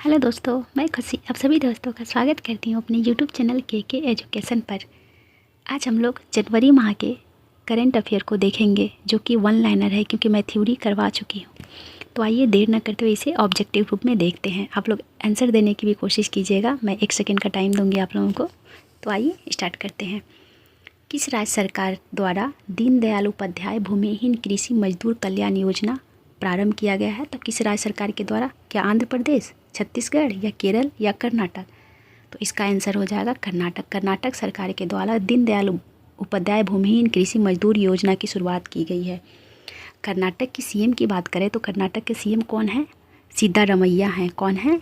Hello दोस्तों, मैं खुशी आप सभी दोस्तों का स्वागत करती हूँ अपने यूट्यूब चैनल के एजुकेशन पर। आज हम लोग जनवरी माह के करंट अफेयर को देखेंगे, जो कि वन लाइनर है क्योंकि मैं थ्योरी करवा चुकी हूँ। तो आइए देर न करते हुए इसे ऑब्जेक्टिव रूप में देखते हैं। आप लोग आंसर देने की भी कोशिश कीजिएगा, मैं 1 सेकेंड का टाइम दूँगी आप लोगों को। तो आइए स्टार्ट करते हैं। किस राज्य सरकार द्वारा दीनदयाल उपाध्याय भूमिहीन कृषि मजदूर कल्याण योजना प्रारंभ किया गया है? तो किस राज्य सरकार के द्वारा? क्या आंध्र प्रदेश, छत्तीसगढ़ या केरल या कर्नाटक? तो इसका आंसर हो जाएगा कर्नाटक। कर्नाटक सरकार के द्वारा दीनदयाल उपाध्याय भूमिहीन कृषि मजदूर योजना की शुरुआत की गई है। कर्नाटक की सीएम की बात करें तो कर्नाटक के सीएम कौन है? सिद्धारमैया हैं। कौन है?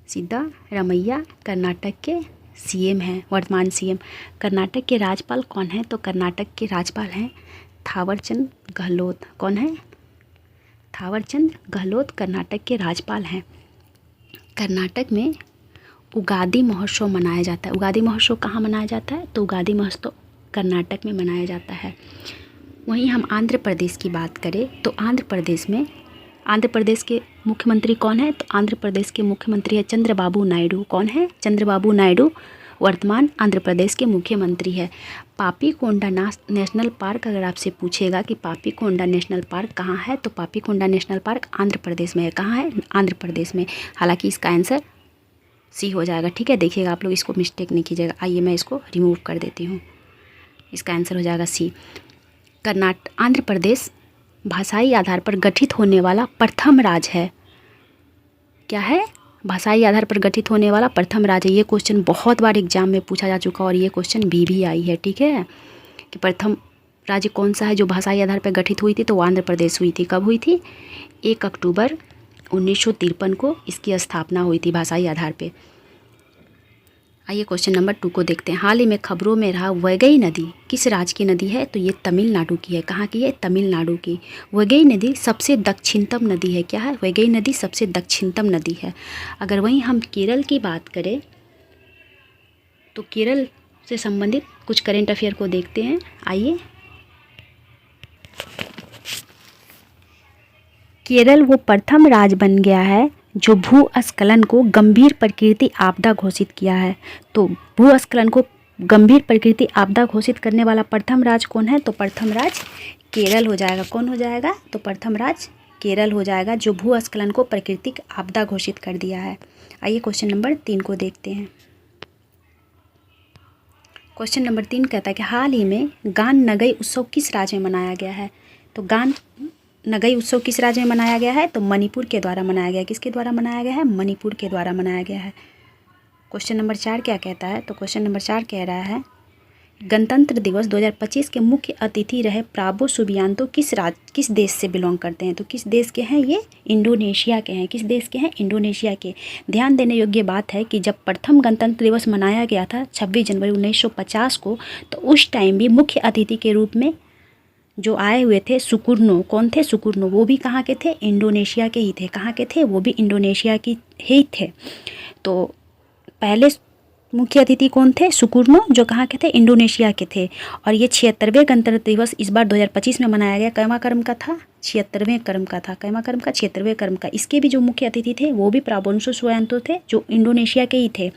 सिद्धारमैया कर्नाटक के सीएम हैं, वर्तमान सीएम। कर्नाटक के राज्यपाल कौन है? तो कर्नाटक के राज्यपाल हैं थावरचंद गहलोत। कौन है? थावरचंद गहलोत कर्नाटक के राज्यपाल हैं। कर्नाटक में उगादी महोत्सव मनाया जाता है। उगादी महोत्सव कहाँ मनाया जाता है? तो उगादी महोत्सव कर्नाटक में मनाया जाता है। वहीं हम आंध्र प्रदेश की बात करें तो आंध्र प्रदेश के मुख्यमंत्री कौन है? तो आंध्र प्रदेश के मुख्यमंत्री है चंद्रबाबू नायडू। कौन है? चंद्रबाबू नायडू वर्तमान आंध्र प्रदेश के मुख्यमंत्री है। पापीकोंडा नेशनल पार्क अगर आपसे पूछेगा कि पापीकोंडा नेशनल पार्क कहाँ है, तो पापीकोंडा नेशनल पार्क आंध्र प्रदेश में है। कहाँ है? आंध्र प्रदेश में। हालांकि इसका आंसर सी हो जाएगा। ठीक है, देखिएगा आप लोग, इसको मिस्टेक नहीं कीजिएगा। आइए मैं इसको रिमूव कर देती हूँ। इसका आंसर हो जाएगा सी। आंध्र प्रदेश भाषाई आधार पर गठित होने वाला प्रथम राज्य है। क्या है? भाषाई आधार पर गठित होने वाला प्रथम राज्य। ये क्वेश्चन बहुत बार एग्जाम में पूछा जा चुका और ये क्वेश्चन भी आई है। ठीक है, कि प्रथम राज्य कौन सा है जो भाषाई आधार पर गठित हुई थी? तो वो आंध्र प्रदेश हुई थी। कब हुई थी? 1 अक्टूबर 1953 को इसकी स्थापना हुई थी भाषाई आधार पे। आइए क्वेश्चन नंबर 2 को देखते हैं। हाल ही में खबरों में रहा वैगई नदी किस राज्य की नदी है? तो ये तमिलनाडु की है। कहाँ की है? तमिलनाडु की। वैगई नदी सबसे दक्षिणतम नदी है। क्या है? वैगई नदी सबसे दक्षिणतम नदी है। अगर वहीं हम केरल की बात करें तो केरल से संबंधित कुछ करेंट अफेयर को देखते हैं। आइए, केरल वो प्रथम राज्य बन गया है जो भूस्खलन को गंभीर प्रकृति आपदा घोषित किया है। तो भूस्खलन को गंभीर प्रकृति आपदा घोषित करने वाला प्रथम राज्य कौन है? तो प्रथम राज्य केरल हो जाएगा। कौन हो जाएगा? तो प्रथम राज्य केरल हो जाएगा जो भूस्खलन को प्राकृतिक आपदा घोषित कर दिया है। आइए क्वेश्चन नंबर 3 को देखते हैं। क्वेश्चन नंबर 3 कहता है कि हाल ही में गान नगई उत्सव किस राज्य में मनाया गया है? तो गान नगई उत्सव किस राज्य में मनाया गया है? तो मणिपुर के द्वारा मनाया गया। किसके द्वारा मनाया गया है? मणिपुर के द्वारा मनाया गया है। क्वेश्चन नंबर 4 क्या कहता है? तो क्वेश्चन नंबर 4 कह रहा है गणतंत्र दिवस 2025 के मुख्य अतिथि रहे प्राबो सुबियांतो किस देश से बिलोंग करते हैं? तो किस देश के हैं ये? इंडोनेशिया के हैं। किस देश के हैं? इंडोनेशिया के। ध्यान देने योग्य बात है कि जब प्रथम गणतंत्र दिवस मनाया गया था 26 जनवरी 1950 को, तो उस टाइम भी मुख्य अतिथि के रूप में जो आए हुए थे सुकुर्नो। कौन थे? सुकुर्नो। वो भी कहाँ के थे? इंडोनेशिया के ही थे। कहाँ के थे? वो भी इंडोनेशिया की ही थे। तो पहले मुख्य अतिथि कौन थे? सुकुर्नो, जो कहाँ के थे? इंडोनेशिया के थे। और ये 76वें गणतंत्र दिवस इस बार 2025 में मनाया गया। कैवा क्रम का था? 76वें क्रम का था। कैवा क्रम का? 76वें क्रम का। इसके भी जो मुख्य अतिथि थे वो भी प्राबोंसो सुबियांतो थे, जो इंडोनेशिया के ही थे।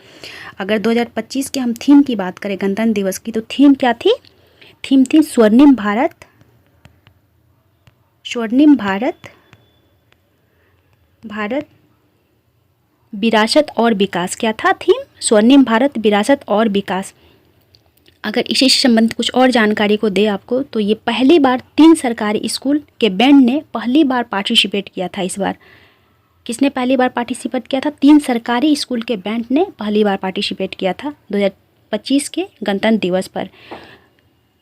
अगर 2025 के हम थीम की बात करें गणतंत्र दिवस की, तो थीम क्या थी? थीम थी स्वर्णिम भारत, स्वर्णिम भारत विरासत और विकास। क्या था थीम? स्वर्णिम भारत विरासत और विकास। अगर इसी से संबंधित कुछ और जानकारी को दे आपको, तो ये पहली बार 3 सरकारी स्कूल के बैंड ने पहली बार पार्टिसिपेट किया था। इस बार किसने पहली बार पार्टिसिपेट किया था? 3 सरकारी स्कूल के बैंड ने पहली बार पार्टिसिपेट किया था 2025 के गणतंत्र दिवस पर।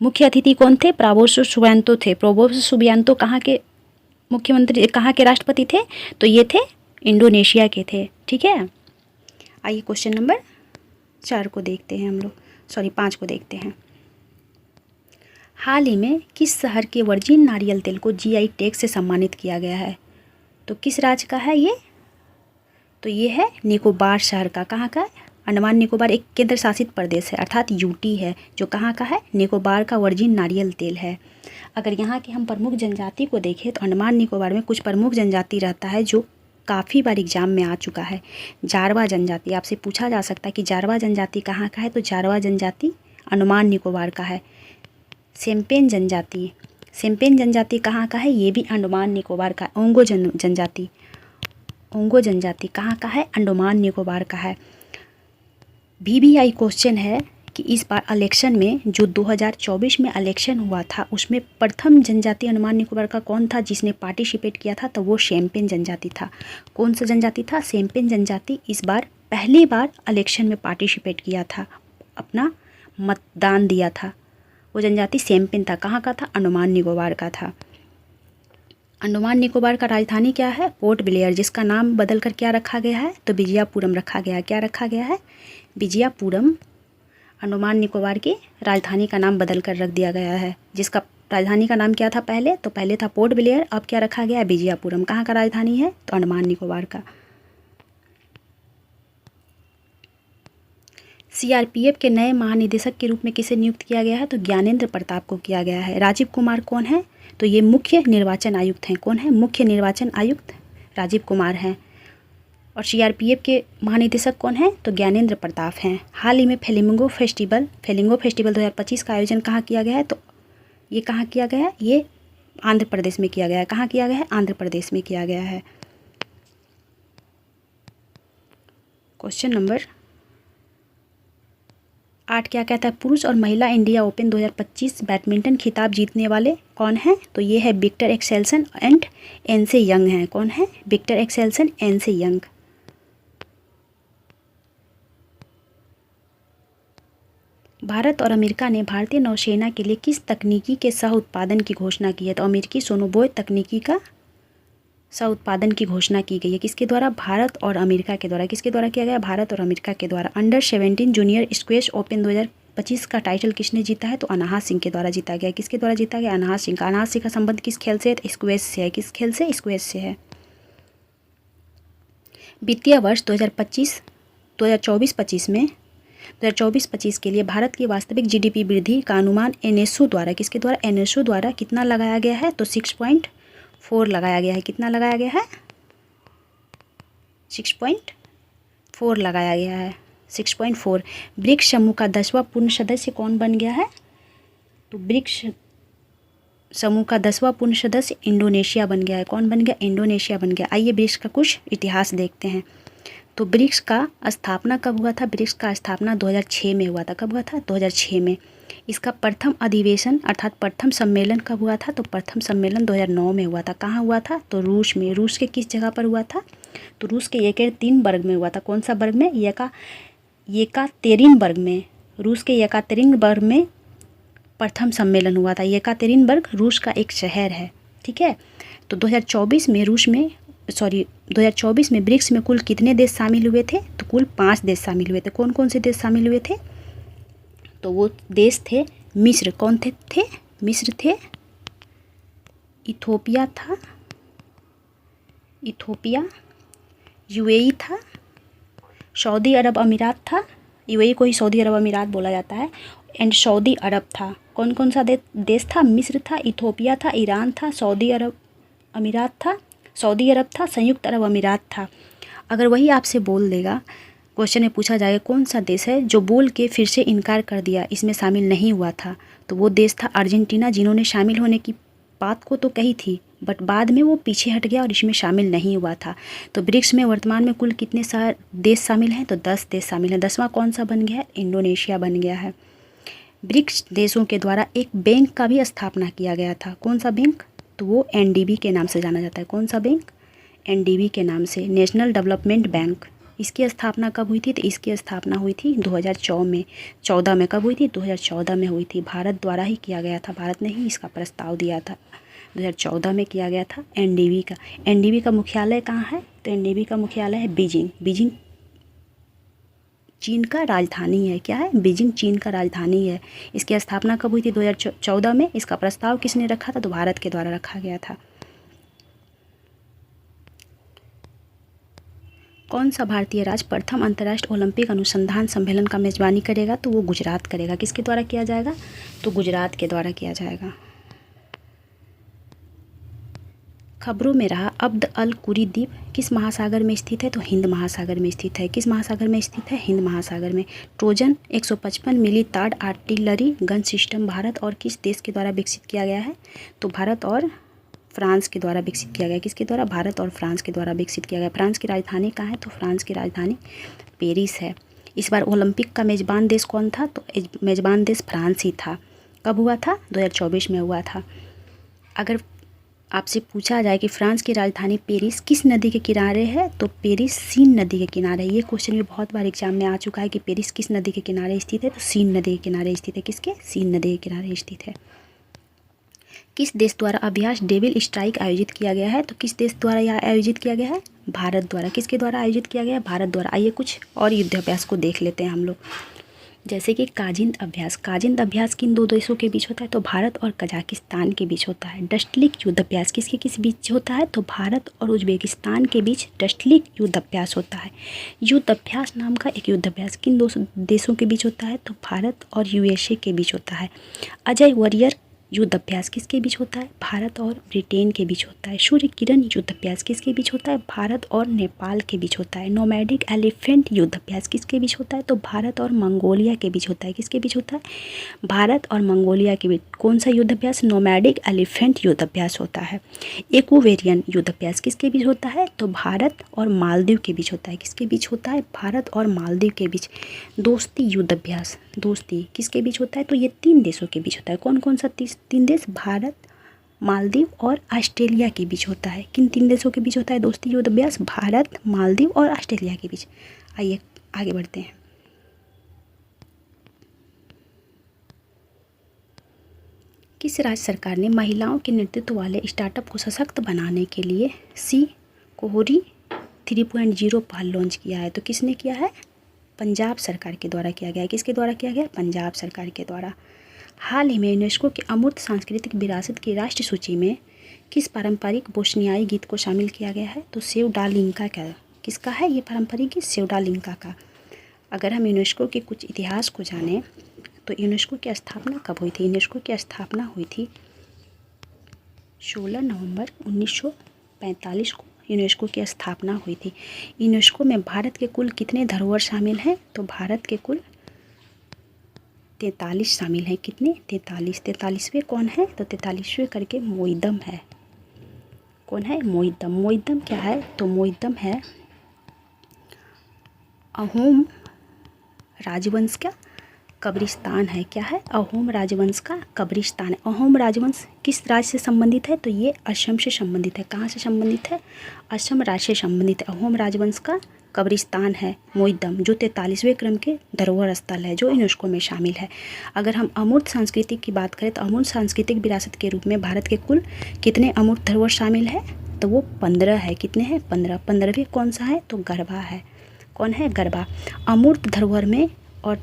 मुख्य अतिथि कौन थे? प्राबोसो सुबियांतो थे। प्राबोसो सुबियांतो कहाँ के मुख्यमंत्री, कहाँ के राष्ट्रपति थे? तो ये थे इंडोनेशिया के थे। ठीक है, आइए क्वेश्चन नंबर 4 को देखते हैं हम लोग, 5 को देखते हैं। हाल ही में किस शहर के वर्जिन नारियल तेल को जीआई टैग से सम्मानित किया गया है? तो किस राज्य का है ये? तो ये है निकोबार शहर का। कहाँ का? अंडमान निकोबार एक केंद्र शासित प्रदेश है, अर्थात यूटी है, जो कहाँ का है? निकोबार का वर्जिन नारियल तेल है। अगर यहाँ के हम प्रमुख जनजाति को देखें तो अंडमान निकोबार में कुछ प्रमुख जनजाति रहता है जो काफ़ी बार एग्जाम में आ चुका है। जारवा जनजाति, आपसे पूछा जा सकता है कि जारवा जनजाति कहाँ का है, तो जारवा जनजाति अंडमान निकोबार का है। सेम्पेन जनजाति, सेम्पेन जनजाति कहाँ का है, ये भी अंडमान निकोबार का। ओंगो जनजाति, ओंगो जनजाति कहाँ का है, अंडमान निकोबार का है। VVI क्वेश्चन है कि इस बार इलेक्शन में जो 2024 में इलेक्शन हुआ था उसमें प्रथम जनजाति अंडमान निकोबार का कौन था जिसने पार्टिसिपेट किया था, तो वो सेम्पेन जनजाति था। कौन सा जनजाति था, सेम्पेन जनजाति इस बार पहली बार इलेक्शन में पार्टिसिपेट किया था, अपना मतदान दिया था। वो जनजाति सेम्पेन था। कहाँ का था, अंडमान निकोबार का था। अंडमान निकोबार का राजधानी क्या है, पोर्ट ब्लेयर, जिसका नाम बदलकर क्या रखा गया है, तो विजयपुरम रखा गया है। क्या रखा गया है, विजयपुरम। अंडमान निकोबार की राजधानी का नाम बदल कर रख दिया गया है, जिसका राजधानी का नाम क्या था पहले, तो पहले था पोर्ट ब्लेयर, अब क्या रखा गया है, विजयपुरम। कहाँ का राजधानी है, तो अंडमान निकोबार का। CRPF के नए महानिदेशक के रूप में किसे नियुक्त किया गया है, तो ज्ञानेंद्र प्रताप को किया गया है। राजीव कुमार कौन है, तो ये मुख्य निर्वाचन आयुक्त हैं। कौन है, मुख्य निर्वाचन आयुक्त राजीव कुमार हैं। और CRPF के महानिदेशक कौन है, तो ज्ञानेंद्र प्रताप हैं। हाल ही में फ्लेमिंगो फेस्टिवल 2025 का आयोजन कहाँ किया गया है, तो ये कहाँ किया गया है, ये आंध्र प्रदेश में किया गया है। कहाँ किया गया है, आंध्र प्रदेश में किया गया है। क्वेश्चन नंबर 8 क्या कहता है, पुरुष और महिला इंडिया ओपन 2025 बैडमिंटन खिताब जीतने वाले कौन हैं, तो ये है विक्टर एक्सेल्सन एंड एनसे यंग हैं। कौन है, विक्टर एक्सेल्सन, एनसे यंग। भारत और अमेरिका ने भारतीय नौसेना के लिए किस तकनीकी के सह उत्पादन की घोषणा की है, तो अमेरिकी सोनोबॉय तकनीकी का सह उत्पादन की घोषणा की गई है। किसके द्वारा, भारत और अमेरिका के द्वारा। किसके द्वारा किया गया, भारत और अमेरिका के द्वारा। अंडर-17 जूनियर स्क्वैश ओपन 2025 का टाइटल किसने जीता है, तो अनाहत सिंह के द्वारा जीता गया। किसके द्वारा जीता गया, अनाहत सिंह का। अनाहत सिंह का संबंध किस खेल से है, तो स्क्वैश से है। किस खेल से, स्क्वैश से है। वित्तीय वर्ष 2024-25 में 2024-25 के लिए भारत की वास्तविक GDP वृद्धि का अनुमान एनएसओ द्वारा, किसके द्वारा, एनएसओ द्वारा कितना लगाया गया है, तो 6.4 लगाया गया है। कितना लगाया गया है, 6.4 लगाया गया है, 6.4। ब्रिक्स समूह का 10वां पूर्ण सदस्य कौन बन गया है, तो ब्रिक्स समूह का 10वां पूर्ण सदस्य इंडोनेशिया बन गया है। कौन बन गया, इंडोनेशिया बन गया। आइए ब्रिक्स का कुछ इतिहास देखते हैं। तो ब्रिक्स का स्थापना कब हुआ था, ब्रिक्स का स्थापना 2006 में हुआ था। कब हुआ था, 2006 में। इसका प्रथम अधिवेशन अर्थात प्रथम सम्मेलन कब हुआ था, तो प्रथम सम्मेलन 2009 में हुआ था। कहाँ हुआ था, तो रूस में। रूस के किस जगह पर हुआ था, तो रूस के येकातेरिनबर्ग में हुआ था। कौन सा वर्ग में, येकातेरिनबर्ग में। रूस के येकातेरिनबर्ग में प्रथम सम्मेलन हुआ था। येकातेरिनबर्ग रूस का एक शहर है, ठीक है। तो 2024 में ब्रिक्स में कुल कितने देश शामिल हुए थे, तो कुल 5 देश शामिल हुए थे। कौन कौन से देश शामिल हुए थे, तो वो देश थे मिस्र। कौन थे मिस्र थे, इथोपिया था, UAE था, सऊदी अरब अमीरात था। UAE को ही सऊदी अरब अमीरात बोला जाता है। एंड सऊदी अरब था। कौन कौन सा देश था, मिस्र था, इथोपिया था, ईरान था, सऊदी अरब अमीरात था, सऊदी अरब था, संयुक्त अरब अमीरात था। अगर वही आपसे बोल देगा, क्वेश्चन में पूछा जाएगा कौन सा देश है जो बोल के फिर से इनकार कर दिया, इसमें शामिल नहीं हुआ था, तो वो देश था अर्जेंटीना, जिन्होंने शामिल होने की बात को तो कही थी बट बाद में वो पीछे हट गया और इसमें शामिल नहीं हुआ था। तो ब्रिक्स में वर्तमान में कुल कितने देश शामिल हैं, तो 10 देश शामिल हैं। 10वां कौन सा बन गया है, इंडोनेशिया बन गया है। ब्रिक्स देशों के द्वारा एक बैंक का भी स्थापना किया गया था। कौन सा बैंक, तो वो NDB के नाम से जाना जाता है। कौन सा बैंक, NDB के नाम से, नेशनल डेवलपमेंट बैंक। इसकी स्थापना कब हुई थी, तो इसकी स्थापना हुई थी 2014 में। कब हुई थी, 2014 में हुई थी। भारत द्वारा ही किया गया था, भारत ने ही इसका प्रस्ताव दिया था। 2014 में किया गया था NDB का। NDB का मुख्यालय कहाँ है, तो NDB का मुख्यालय है बीजिंग। बीजिंग चीन का राजधानी है। क्या है, बीजिंग चीन का राजधानी है। इसकी स्थापना कब हुई थी, 2014 में। इसका प्रस्ताव किसने रखा था, तो भारत के द्वारा रखा गया था। कौन सा भारतीय राज्य प्रथम अंतर्राष्ट्रीय ओलंपिक अनुसंधान सम्मेलन का मेजबानी करेगा, तो वो गुजरात करेगा। किसके द्वारा किया जाएगा, तो गुजरात के द्वारा किया जाएगा। खबरों में रहा अब्द अल कुरी द्वीप किस महासागर में स्थित है? तो हिंद महासागर में स्थित है। किस महासागर में स्थित है? हिंद महासागर में। ट्रोजन 155 मिली ताड़ आर्टिलरी गन सिस्टम भारत और किस देश के द्वारा विकसित किया गया है? तो भारत और फ्रांस के द्वारा विकसित किया गया। किसके द्वारा? भारत और फ्रांस के द्वारा विकसित किया गया। फ्रांस की राजधानी कहाँ है? तो फ्रांस की राजधानी पेरिस है। इस बार ओलंपिक का मेज़बान देश कौन था? तो मेज़बान देश फ्रांस ही था। कब हुआ था? 2024 में हुआ था। अगर आपसे पूछा जाए कि फ्रांस की राजधानी पेरिस किस नदी के किनारे है? तो पेरिस सीन नदी के किनारे। ये क्वेश्चन भी बहुत बार एग्जाम में आ चुका है कि पेरिस किस नदी के किनारे स्थित है? तो सीन नदी के किनारे स्थित है। किसके? सीन नदी के किनारे स्थित है। किस देश द्वारा अभ्यास डेविल स्ट्राइक आयोजित किया गया है? तो किस देश द्वारा यह आयोजित किया गया है? भारत द्वारा। किसके द्वारा आयोजित किया गया है? भारत द्वारा। आइए कुछ और युद्धाभ्यास को देख लेते हैं हम लोग, जैसे कि काजिंद अभ्यास। काजिंद अभ्यास किन दो देशों के बीच होता है? तो भारत और कजाकिस्तान के बीच होता है। डस्टलिक युद्ध अभ्यास किसके किस बीच होता है? तो भारत और उज्बेकिस्तान के बीच डस्टलिक युद्ध अभ्यास होता है। युद्ध अभ्यास नाम का एक युद्ध अभ्यास किन दो देशों के बीच होता है? तो भारत और यूएसए के बीच होता है। अजय वॉरियर युद्ध अभ्यास किसके बीच होता है? भारत और ब्रिटेन के बीच होता है। सूर्य किरण युद्ध अभ्यास किसके बीच होता है? भारत और नेपाल के बीच होता है। नोमैडिक एलिफेंट युद्ध अभ्यास किसके बीच होता है? तो भारत और मंगोलिया के बीच होता है। किसके बीच होता है? भारत और मंगोलिया के बीच। कौन सा युद्ध अभ्यास? नोमैडिक एलिफेंट युद्ध अभ्यास होता है। इक्वेरियन युद्ध अभ्यास किसके बीच होता है? तो भारत और मालदीव के बीच होता है। किसके बीच होता है? भारत और मालदीव के बीच। दोस्ती युद्ध अभ्यास, दोस्ती किसके बीच होता है? तो ये 3 देशों के बीच होता है। कौन कौन सा 3 देश? भारत, मालदीव और ऑस्ट्रेलिया के बीच होता है। किन 3 देशों के बीच होता है दोस्ती युद्ध अभ्यास? भारत, मालदीव और ऑस्ट्रेलिया के बीच। आइए आगे बढ़ते हैं। किस राज्य सरकार ने महिलाओं के नेतृत्व वाले स्टार्टअप को सशक्त बनाने के लिए सी कोहरी 3.0 पहल लॉन्च किया है? तो किसने किया है? पंजाब सरकार के द्वारा किया गया है। किसके द्वारा किया गया? पंजाब सरकार के द्वारा। हाल ही में यूनेस्को की अमूर्त सांस्कृतिक विरासत की राष्ट्रीय सूची में किस पारंपरिक बोस्नियाई गीत को शामिल किया गया है? तो सेवडालिंका का। किसका है ये पारंपरिक गीत? सेवडालिंका का। अगर हम यूनेस्को के कुछ इतिहास को जानें तो यूनेस्को की स्थापना कब हुई थी? यूनेस्को की स्थापना हुई थी 16 नवंबर 1945 को यूनेस्को की स्थापना हुई थी। यूनेस्को में भारत के कुल कितने धरोहर शामिल हैं? तो भारत के कुल 43 शामिल हैं। कितने? 43। 43वें कौन है? तो 43वें करके मोइदम है। कौन है? मोइदम। मोइदम क्या है? तो मोइदम है अहोम राजवंश का कब्रिस्तान है। क्या है? अहोम राजवंश का कब्रिस्तान है। अहोम राजवंश किस राज्य से संबंधित है? तो ये असम से संबंधित है। कहाँ से संबंधित है? असम राज्य से संबंधित है। अहोम राजवंश का कब्रिस्तान है मोइदम, जो 43वें क्रम के धरोहर स्थल है, जो यूनेस्को में शामिल है। अगर हम अमूर्त सांस्कृतिक की बात करें तो अमूर्त सांस्कृतिक विरासत के रूप में भारत के कुल कितने अमूर्त धरोहर शामिल है? तो वो 15 है। कितने हैं? 15। 15वें कौन सा है? तो गरबा है। कौन है? गरबा। अमूर्त धरोहर में और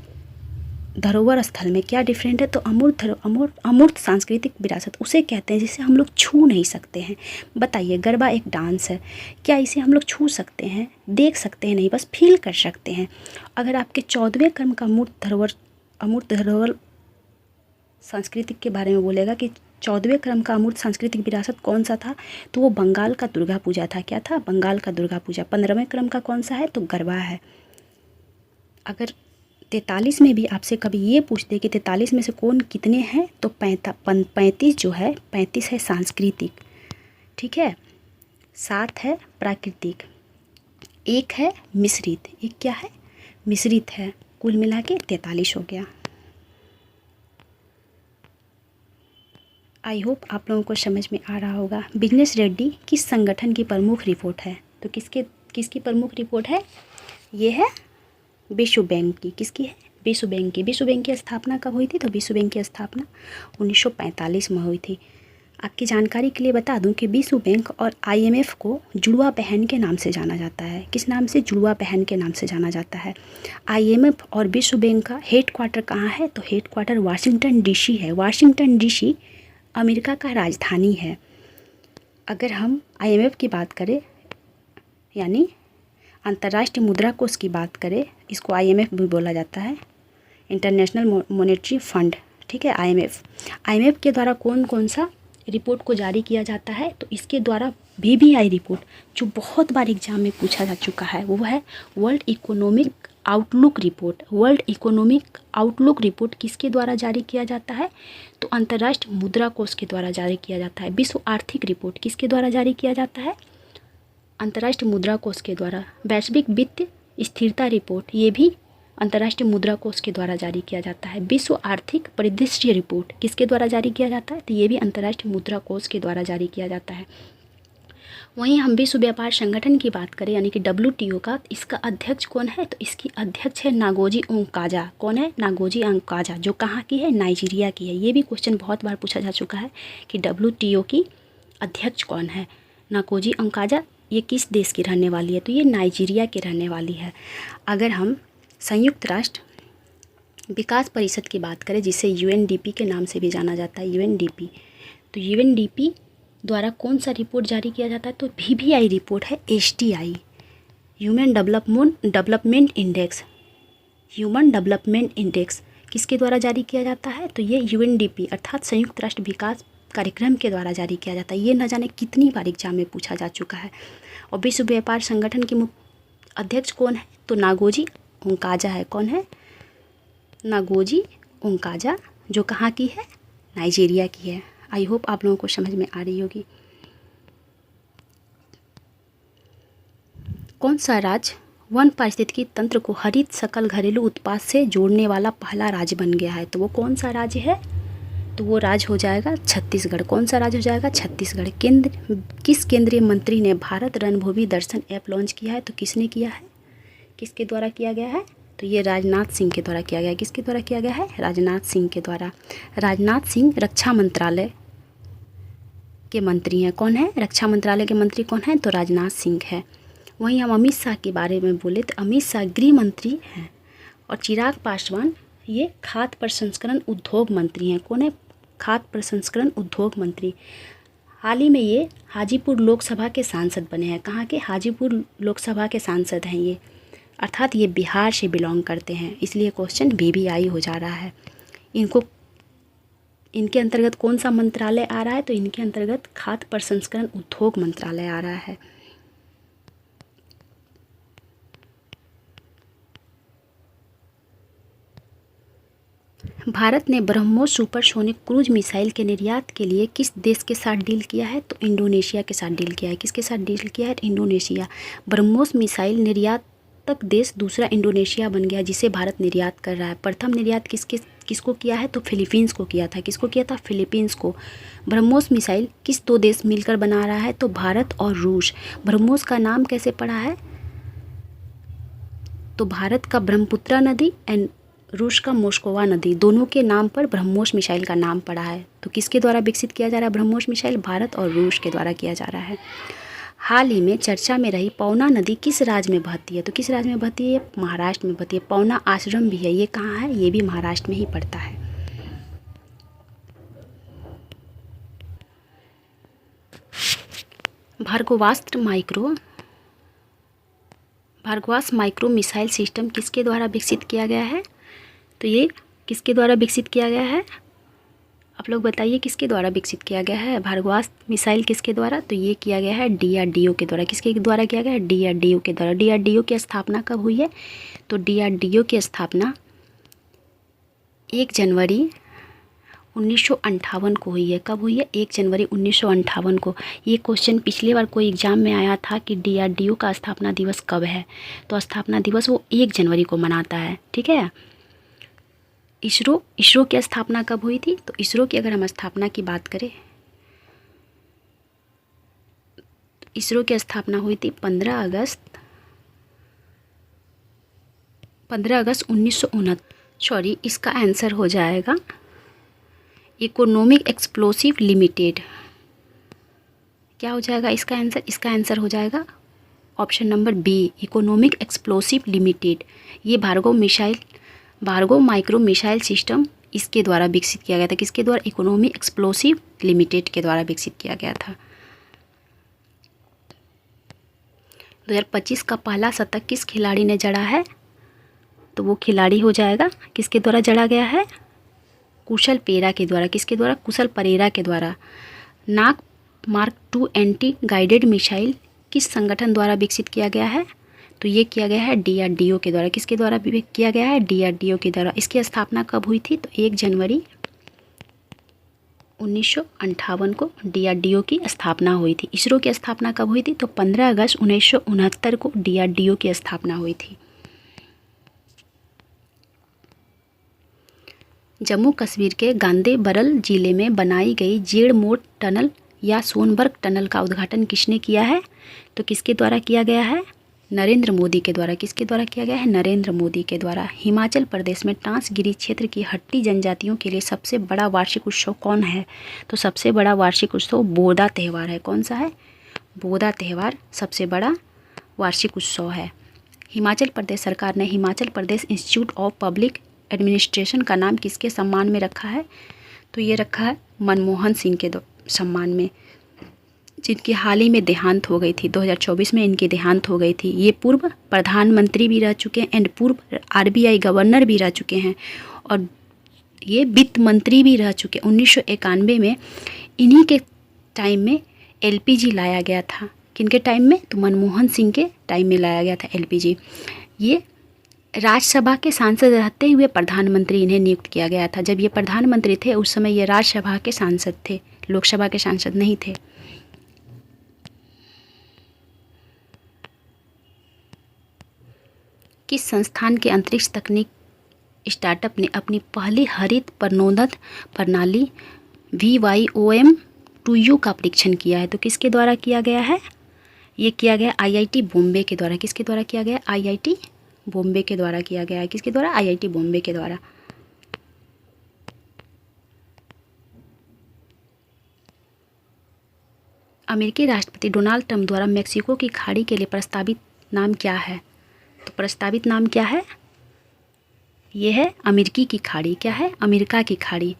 धरोहर स्थल में क्या डिफरेंट है? तो अमूर्त सांस्कृतिक विरासत उसे कहते हैं जिसे हम लोग छू नहीं सकते हैं। बताइए, गरबा एक डांस है, क्या इसे हम लोग छू सकते हैं? देख सकते हैं नहीं, बस फील कर सकते हैं। अगर आपके 14वें क्रम का अमूर्त धरोहर सांस्कृतिक के बारे में बोलेगा कि 14वें क्रम का अमूर्त सांस्कृतिक विरासत कौन सा था, तो वो बंगाल का दुर्गा पूजा था। क्या था? बंगाल का दुर्गा पूजा। 15वें क्रम का कौन सा है? तो गरबा है। अगर 43 में भी आपसे कभी ये पूछते कि 43 में से कौन कितने हैं, तो 35 जो है, 35 है सांस्कृतिक, ठीक है, 7 है प्राकृतिक, 1 है मिश्रित। एक क्या है? मिश्रित है। कुल मिला के 43 हो गया। आई होप आप लोगों को समझ में आ रहा होगा। बिजनेस रेड्डी किस संगठन की प्रमुख रिपोर्ट है? तो किसकी प्रमुख रिपोर्ट है? ये है विश्व बैंक की। किसकी है? विश्व बैंक की। विश्व बैंक की स्थापना कब हुई थी? तो विश्व बैंक की स्थापना 1945 में हुई थी। आपकी जानकारी के लिए बता दूं कि विश्व बैंक और IMF को जुड़वा बहन के नाम से जाना जाता है। किस नाम से? जुड़वा बहन के नाम से जाना जाता है। IMF और विश्व बैंक का हेड क्वार्टर कहाँ है? तो हेड क्वार्टर वाशिंगटन DC है। वाशिंगटन DC अमेरिका का राजधानी है। अगर हम IMF की बात करें, यानी अंतर्राष्ट्रीय मुद्रा कोष की बात करें, इसको IMF भी बोला जाता है, इंटरनेशनल मॉनेटरी फंड, ठीक है, IMF के द्वारा कौन कौन सा रिपोर्ट को जारी किया जाता है? तो इसके द्वारा VBI रिपोर्ट, जो बहुत बार एग्जाम में पूछा जा चुका है, वो है world economic outlook report. World economic outlook report किसके द्वारा जारी किया जाता है? तो अंतर्राष्ट्रीय मुद्रा कोष के द्वारा जारी किया जाता है। विश्व आर्थिक रिपोर्ट किसके द्वारा जारी किया जाता है? अंतर्राष्ट्रीय मुद्रा कोष के द्वारा। वैश्विक वित्त स्थिरता रिपोर्ट, ये भी अंतर्राष्ट्रीय मुद्रा कोष के द्वारा जारी किया जाता है। विश्व आर्थिक परिदृश्य रिपोर्ट किसके द्वारा जारी किया जाता है? तो ये भी अंतर्राष्ट्रीय मुद्रा कोष के द्वारा जारी किया जाता है। वहीं हम विश्व व्यापार संगठन की बात करें, यानी कि WTO का, इसका अध्यक्ष कौन है? तो इसकी अध्यक्ष है नागोजी ओंकाजा। कौन है? नागोजी ओंकाजा, जो कहाँ की है? नाइजीरिया की है। ये भी क्वेश्चन बहुत बार पूछा जा चुका है कि WTO की अध्यक्ष कौन है? नागोजी ओंकाजा, ये किस देश की रहने वाली है? तो ये नाइजीरिया की रहने वाली है। अगर हम संयुक्त राष्ट्र विकास परिषद की बात करें, जिसे UNDP के नाम से भी जाना जाता है, UNDP, तो UNDP द्वारा कौन सा रिपोर्ट जारी किया जाता है? तो VBI रिपोर्ट है। HDI, human development index, human development index किसके द्वारा जारी किया जाता है? तो ये UNDP अर्थात संयुक्त राष्ट्र विकास कार्यक्रम के द्वारा जारी किया जाता है। ये न जाने कितनी बार एग्जाम में पूछा जा चुका है। और विश्व व्यापार संगठन के अध्यक्ष कौन है? तो नागोजी ओंकाजा है। कौन है? नागोजी ओंकाजा, जो कहाँ की है? नाइजीरिया की है। आई होप आप लोगों को समझ में आ रही होगी। कौन सा राज्य वन पारिस्थितिकी तंत्र को हरित सकल घरेलू उत्पाद से जोड़ने वाला पहला राज्य बन गया है? तो वो कौन सा राज्य है? तो वो राज्य हो जाएगा छत्तीसगढ़। कौन सा राज्य हो जाएगा? छत्तीसगढ़। किस केंद्रीय मंत्री ने भारत रणभूमि दर्शन ऐप लॉन्च किया है? तो किसने किया है? किसके द्वारा किया गया है? तो ये राजनाथ सिंह के द्वारा किया गया है। किसके द्वारा किया गया है? राजनाथ सिंह के द्वारा। राजनाथ सिंह रक्षा मंत्रालय के मंत्री हैं। कौन है? रक्षा मंत्रालय के मंत्री कौन है? तो राजनाथ सिंह है। वहीं हम अमित शाह के बारे में बोले तो अमित शाह गृह मंत्री हैं। और चिराग पासवान ये खाद्य प्रसंस्करण उद्योग मंत्री हैं। कौन है? खाद्य प्रसंस्करण उद्योग मंत्री। हाल ही में ये हाजीपुर लोकसभा के सांसद बने हैं। कहाँ के? हाजीपुर लोकसभा के सांसद हैं ये, अर्थात ये बिहार से बिलोंग करते हैं, इसलिए क्वेश्चन VBI हो जा रहा है। इनके अंतर्गत कौन सा मंत्रालय आ रहा है? तो इनके अंतर्गत खाद्य प्रसंस्करण उद्योग मंत्रालय आ रहा है। भारत ने ब्रह्मोस सुपरसोनिक क्रूज मिसाइल के निर्यात के लिए किस देश के साथ डील किया है? तो इंडोनेशिया के साथ डील किया है। किसके साथ डील किया है? इंडोनेशिया। ब्रह्मोस मिसाइल निर्यातक देश दूसरा इंडोनेशिया बन गया, जिसे भारत निर्यात कर रहा है। प्रथम निर्यात किसको किया है? तो फिलीपींस को किया था। किसको किया था? फिलीपींस को। ब्रह्मोस मिसाइल किस दो देश मिलकर बना रहा है? तो भारत और रूस। ब्रह्मोस का नाम कैसे पड़ा है? तो भारत का ब्रह्मपुत्रा नदी एंड रूस का मोस्कोवा नदी, दोनों के नाम पर ब्रह्मोस मिसाइल का नाम पड़ा है। तो किसके द्वारा विकसित किया जा रहा है ब्रह्मोस मिसाइल? भारत और रूस के द्वारा किया जा रहा है। हाल ही में चर्चा में रही पवना नदी किस राज्य में बहती है? तो किस राज्य में बहती है? महाराष्ट्र में बहती है। पवना आश्रम भी है, ये कहाँ है? ये भी महाराष्ट्र में ही पड़ता है। भार्गवास्त्र माइक्रो मिसाइल सिस्टम किसके द्वारा विकसित किया गया है? तो ये किसके द्वारा विकसित किया गया है? आप लोग बताइए किसके द्वारा विकसित किया गया है भार्गवास्त्र मिसाइल? किसके द्वारा? तो ये किया गया है DRDO के द्वारा। किसके द्वारा किया गया है? DRDO के द्वारा। DRDO की स्थापना कब हुई है? तो DRDO की स्थापना 1 जनवरी 1958 को हुई है। कब हुई है? 1 जनवरी 1958 को। ये क्वेश्चन पिछले बार कोई एग्जाम में आया था कि DRDO का स्थापना दिवस कब है? तो स्थापना दिवस वो 1 जनवरी को मनाता है। ठीक है। इसरो की स्थापना कब हुई थी? तो इसरो की अगर हम स्थापना की बात करें, इसरो की स्थापना हुई थी 15 अगस्त 1969। सॉरी, इसका आंसर हो जाएगा इकोनॉमिक एक्सप्लोसिव लिमिटेड। क्या हो जाएगा इसका आंसर? इसका आंसर हो जाएगा option number B, economic explosive limited. ये भार्गव माइक्रो मिसाइल सिस्टम इसके द्वारा विकसित किया गया था। किसके द्वारा? इकोनॉमिक एक्सप्लोसिव लिमिटेड के द्वारा विकसित किया गया था। 2025 का पहला शतक किस खिलाड़ी ने जड़ा है? तो वो खिलाड़ी हो जाएगा, किसके द्वारा जड़ा गया है? कुशल पेरा के द्वारा। किसके द्वारा? कुशल परेरा के द्वारा। नाग मार्क 2 एंटी गाइडेड मिसाइल किस संगठन द्वारा विकसित किया गया है? तो ये किया गया है DRDO के द्वारा। किसके द्वारा किया गया है? DRDO के द्वारा। इसकी स्थापना कब हुई थी? तो 1 जनवरी 1958 को DRDO की स्थापना हुई थी। इसरो की स्थापना कब हुई थी? तो 15 अगस्त 1969 को DRDO की स्थापना हुई थी। जम्मू कश्मीर के गांदेबरल जिले में बनाई गई जेड़मोट टनल या सोनबर्ग टनल का उद्घाटन किसने किया है? तो किसके द्वारा किया गया है? नरेंद्र मोदी के द्वारा। किसके द्वारा किया गया है? नरेंद्र मोदी के द्वारा। हिमाचल प्रदेश में ट्रांसगिरी क्षेत्र की हट्टी जनजातियों के लिए सबसे बड़ा वार्षिक उत्सव कौन है? तो सबसे बड़ा वार्षिक उत्सव बोदा त्यौहार है। कौन सा है? बोदा त्यौहार सबसे बड़ा वार्षिक उत्सव है। हिमाचल प्रदेश सरकार ने Himachal Pradesh institute of public administration का नाम किसके सम्मान में रखा है? तो ये रखा है मनमोहन सिंह के सम्मान में, जिनकी हाल ही में देहांत हो गई थी। 2024 में इनकी देहांत हो गई थी। ये पूर्व प्रधानमंत्री भी रह चुके हैं एंड पूर्व RBI गवर्नर भी रह चुके हैं और ये वित्त मंत्री भी रह चुके हैं। 1991 में इन्हीं के टाइम में LPG लाया गया था। किनके टाइम में? तो मनमोहन सिंह के टाइम में लाया गया था LPG। ये राज्यसभा के सांसद रहते हुए प्रधानमंत्री इन्हें नियुक्त किया गया था। जब ये प्रधानमंत्री थे उस समय ये राज्यसभा के सांसद थे, लोकसभा के सांसद नहीं थे। किस संस्थान के अंतरिक्ष तकनीक स्टार्टअप ने अपनी पहली हरित प्रणोदन प्रणाली VYOM-2U का परीक्षण किया है? तो किसके द्वारा किया गया है? ये किया गया IIT बॉम्बे के द्वारा। किसके द्वारा किया गया? IIT बॉम्बे के द्वारा किया गया है। किसके द्वारा? IIT बॉम्बे के द्वारा। अमेरिकी राष्ट्रपति डोनाल्ड ट्रंप द्वारा मेक्सिको की खाड़ी के लिए प्रस्तावित नाम क्या है? तो प्रस्तावित नाम क्या है? ये है अमेरिकी की खाड़ी। क्या है? अमेरिका की खाड़ी।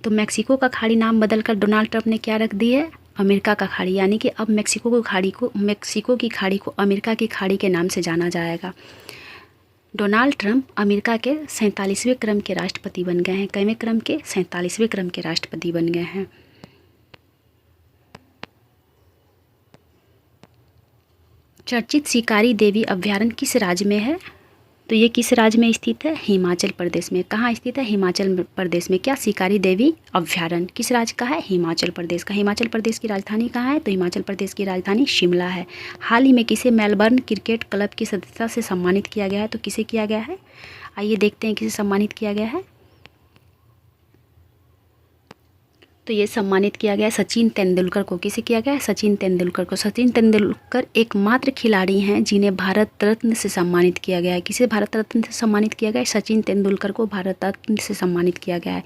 तो मेक्सिको का खाड़ी नाम बदलकर डोनाल्ड ट्रंप ने क्या रख दी है? अमेरिका का खाड़ी। यानी कि अब मेक्सिको की खाड़ी को अमेरिका की खाड़ी के नाम से जाना जाएगा। डोनाल्ड ट्रंप अमेरिका के 47वें क्रम के राष्ट्रपति बन गए हैं। कईवें क्रम के? 47वें क्रम के राष्ट्रपति बन गए हैं। चर्चित शिकारी देवी अभयारण्य किस राज्य में है? तो ये किस राज्य में स्थित है? हिमाचल प्रदेश में। कहाँ स्थित है? हिमाचल प्रदेश में। क्या? शिकारी देवी अभयारण्य किस राज्य का है? हिमाचल प्रदेश का। हिमाचल प्रदेश की राजधानी कहाँ है? तो हिमाचल प्रदेश की राजधानी शिमला है। हाल ही में किसे मेलबर्न क्रिकेट क्लब की सदस्यता से सम्मानित किया गया है? तो किसे किया गया है? आइए देखते हैं किसे सम्मानित किया गया है। तो ये सम्मानित किया गया सचिन तेंदुलकर को। किसे किया गया? सचिन तेंदुलकर को। सचिन तेंदुलकर एकमात्र खिलाड़ी हैं जिन्हें भारत रत्न से सम्मानित किया गया है। किसे भारत रत्न से सम्मानित किया गया है? सचिन तेंदुलकर को भारत रत्न से सम्मानित किया गया है।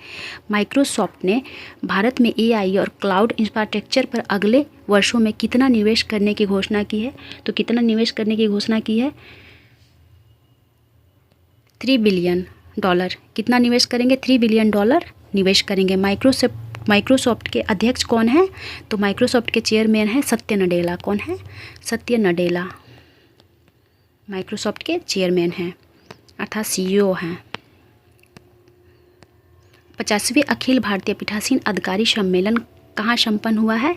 माइक्रोसॉफ्ट ने भारत में AI और क्लाउड इंफ्रास्ट्रक्चर पर अगले वर्षों में कितना निवेश करने की घोषणा की है? तो कितना निवेश करने की घोषणा की है? $3 बिलियन। कितना निवेश करेंगे? $3 बिलियन निवेश करेंगे। माइक्रोसॉफ्ट के अध्यक्ष कौन है? तो माइक्रोसॉफ्ट के चेयरमैन हैं सत्य नडेला। कौन है? सत्य नडेला माइक्रोसॉफ्ट के चेयरमैन हैं अर्थात CEO हैं। 50वें अखिल भारतीय पीठासीन अधिकारी सम्मेलन कहाँ संपन्न हुआ है?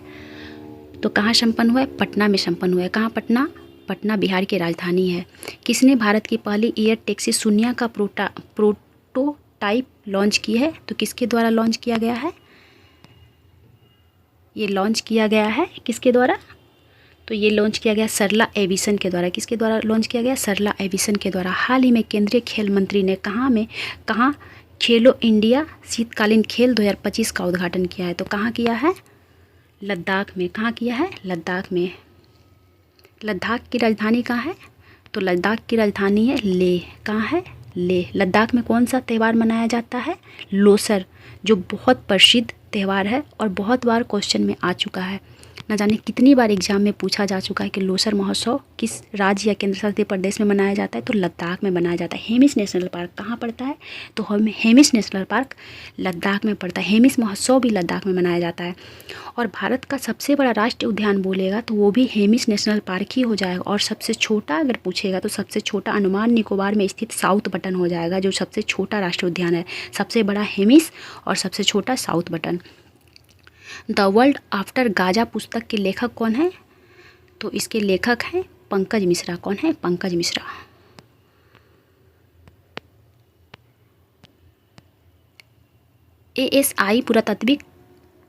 तो कहाँ संपन्न हुआ है? पटना में संपन्न हुआ है। कहाँ? पटना। पटना बिहार की राजधानी है। किसने भारत की पहली एयर टैक्सी शून्य का प्रोटोटाइप लॉन्च की है? तो किसके द्वारा लॉन्च किया गया है? ये लॉन्च किया गया है किसके द्वारा? तो ये लॉन्च किया गया सरला एविएशन के द्वारा। किसके द्वारा लॉन्च किया गया? सरला एविएशन के द्वारा। हाल ही में केंद्रीय खेल मंत्री ने कहाँ खेलो इंडिया शीतकालीन खेल 2025 का उद्घाटन किया है? तो कहाँ किया है? लद्दाख में। कहाँ किया है? लद्दाख में। लद्दाख की राजधानी कहाँ है? तो लद्दाख की राजधानी है लेह। कहाँ है? लेह। लद्दाख में कौन सा त्यौहार मनाया जाता है? लोसर, जो बहुत प्रसिद्ध त्यौहार है और बहुत बार क्वेश्चन में आ चुका है। न जाने कितनी बार एग्जाम में पूछा जा चुका है कि लोसर महोत्सव किस राज्य या केंद्र शासित प्रदेश में मनाया जाता है? तो लद्दाख में मनाया जाता है। हेमिस नेशनल पार्क कहाँ पड़ता है? तो हेमिस नेशनल पार्क लद्दाख में पड़ता है। हेमिस महोत्सव भी लद्दाख में मनाया जाता है। और भारत का सबसे बड़ा राष्ट्रीय उद्यान बोलेगा तो वो भी हेमिस नेशनल पार्क ही हो जाएगा। और सबसे छोटा अगर पूछेगा तो सबसे छोटा अंडमान निकोबार में स्थित साउथ बटन हो जाएगा, जो सबसे छोटा राष्ट्रीय उद्यान है। सबसे बड़ा हेमिस और सबसे छोटा south button. The world after Gaza पुस्तक के लेखक कौन है? तो इसके लेखक हैं पंकज मिश्रा। कौन है? पंकज मिश्रा। ASI